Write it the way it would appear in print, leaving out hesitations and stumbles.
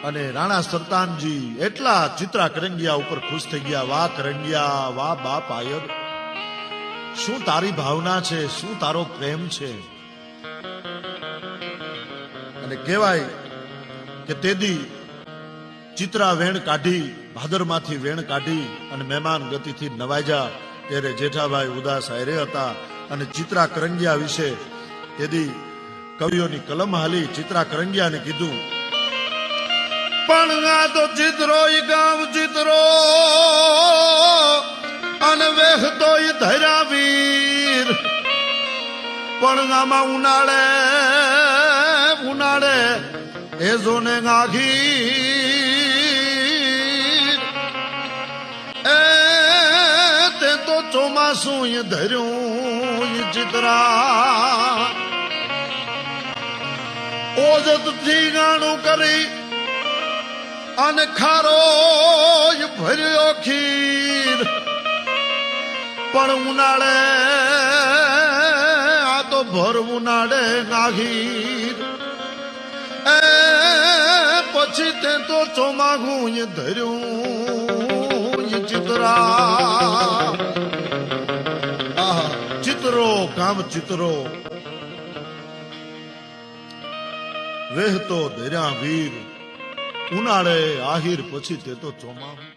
અને રાણા સરતાનજી એટલા ચિત્રા કરંગિયા ઉપર ખુશ થઈ ગયા. વાહ કરંગિયા, વાહ બાપ આયર, શું તારી ભાવના છે, શું તારો પ્રેમ છે. અને કહેવાય કે તેદી ચિત્રા વેણ કાઢી, ભાદરમાંથી વેણ કાઢી અને મહેમાન ગતિથી નવાજા. ત્યારે જેઠાભાઈ ઉદાસ હારે હતા અને ચિત્રા કરંગિયા વિશે તેદી કવિઓની કલમ હાલી. ચિત્રા કરંગિયાને કીધું, પણ આ તો ચિત્રો ઈ ગામ ચિત્રો અને વેહતો ઈ ધર્યા વીર. પણ આમાં ઉનાળે ઉનાળે એ જોને ગાઘી એ તે તો ચોમાસું ઈ ધર્યું ઈ ચિત્રા. ઓજત થી ગાણું કરી અને ખારો ભર્યો ખીર. પણ ઉનાળે આ તો ભર ઉનાળે નાઘીર. એ પછી તે તો ચોમાગું ધર્યું ચિત્રા. ચિત્રો કામ ચિત્રો વહેતો ધર્યા વીર. ઉનાળે આહિર પછી તે તો ચોમાહું.